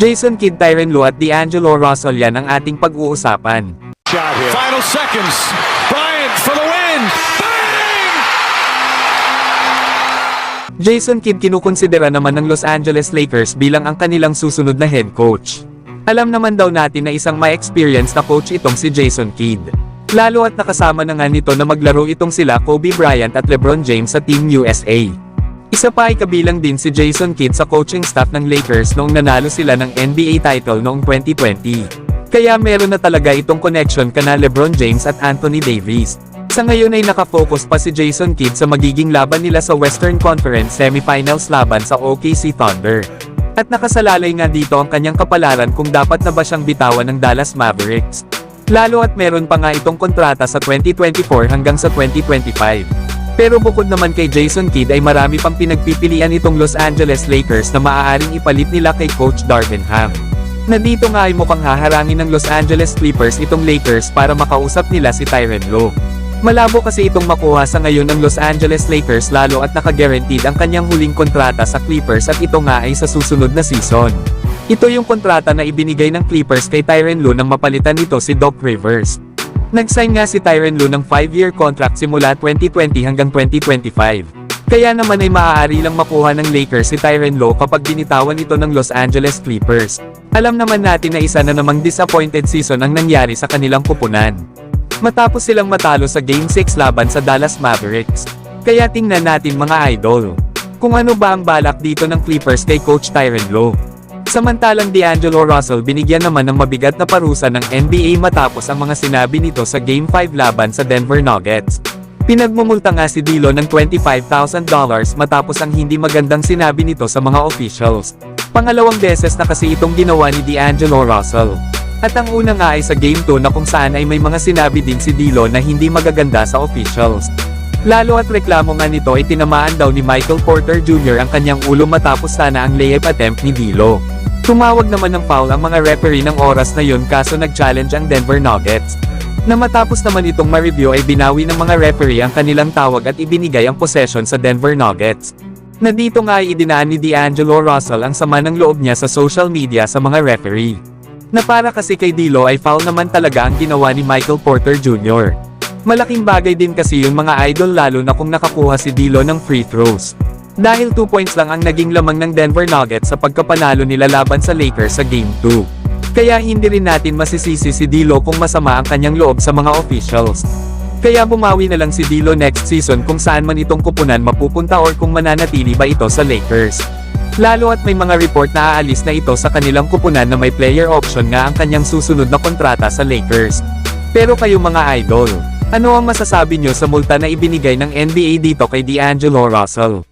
Jason Kidd, Tyronn Lue at D'Angelo Russell, yan ang ating pag-uusapan. Final seconds. Bryant for the win. Bang! Jason Kidd kinukonsidera naman ng Los Angeles Lakers bilang ang kanilang susunod na head coach. Alam naman daw natin na isang may experience na coach itong si Jason Kidd. Lalo at nakasama na nga nito na maglaro itong sila Kobe Bryant at LeBron James sa Team USA. Isa pa ay kabilang din si Jason Kidd sa coaching staff ng Lakers noong nanalo sila ng NBA title noong 2020. Kaya meron na talaga itong connection kana LeBron James at Anthony Davis. Sa ngayon ay nakafocus pa si Jason Kidd sa magiging laban nila sa Western Conference Semifinals laban sa OKC Thunder. At nakasalalay nga dito ang kanyang kapalaran kung dapat na ba siyang bitawan ng Dallas Mavericks. Lalo at meron pa nga itong kontrata sa 2024 hanggang sa 2025. Pero bukod naman kay Jason Kidd ay marami pang pinagpipilian itong Los Angeles Lakers na maaaring ipalit nila kay Coach Darvin Ham. Na dito nga ay mukhang haharangin ng Los Angeles Clippers itong Lakers para makausap nila si Tyronn Lue. Malabo kasi itong makuha sa ngayon ng Los Angeles Lakers lalo at nakaguaranteed ang kanyang huling kontrata sa Clippers at ito nga ay sa susunod na season. Ito yung kontrata na ibinigay ng Clippers kay Tyronn Lue nang mapalitan nito si Doc Rivers. Nag-sign nga si Tyronn Lue ng 5-year contract simula 2020 hanggang 2025. Kaya naman ay maaari lang makuha ng Lakers si Tyronn Lue kapag binitawan ito ng Los Angeles Clippers. Alam naman natin na isa na namang disappointed season ang nangyari sa kanilang kupunan. Matapos silang matalo sa Game 6 laban sa Dallas Mavericks. Kaya tingnan natin mga idol, kung ano ba ang balak dito ng Clippers kay Coach Tyronn Lue. Samantalang D'Angelo Russell binigyan naman ng mabigat na parusa ng NBA matapos ang mga sinabi nito sa Game 5 laban sa Denver Nuggets. Pinagmumulta nga si D'Lo ng $25,000 matapos ang hindi magandang sinabi nito sa mga officials. Pangalawang beses na kasi itong ginawa ni D'Angelo Russell. At ang una nga ay sa Game 2 na kung saan ay may mga sinabi din si D'Lo na hindi magaganda sa officials. Lalo at reklamo nga nito ay tinamaan daw ni Michael Porter Jr. ang kanyang ulo matapos sana ang layup attempt ni D'Lo. Tumawag naman ng foul ang mga referee ng oras na yun kaso nag-challenge ang Denver Nuggets. Na matapos naman itong ma-review ay binawi ng mga referee ang kanilang tawag at ibinigay ang possession sa Denver Nuggets. Na dito nga ay idinaan ni D'Angelo Russell ang sama ng loob niya sa social media sa mga referee. Na para kasi kay D'Lo ay foul naman talaga ang ginawa ni Michael Porter Jr. Malaking bagay din kasi yung mga idol lalo na kung nakakuha si D'Lo ng free throws. Dahil 2 points lang ang naging lamang ng Denver Nuggets sa pagkapanalo nila laban sa Lakers sa Game 2. Kaya hindi rin natin masisisi si D'Lo kung masama ang kanyang loob sa mga officials. Kaya bumawi na lang si D'Lo next season kung saan man itong kupunan mapupunta or kung mananatili ba ito sa Lakers. Lalo at may mga report na aalis na ito sa kanilang kupunan na may player option nga ang kanyang susunod na kontrata sa Lakers. Pero kayo mga idol, ano ang masasabi nyo sa multa na ibinigay ng NBA dito kay D'Angelo Russell?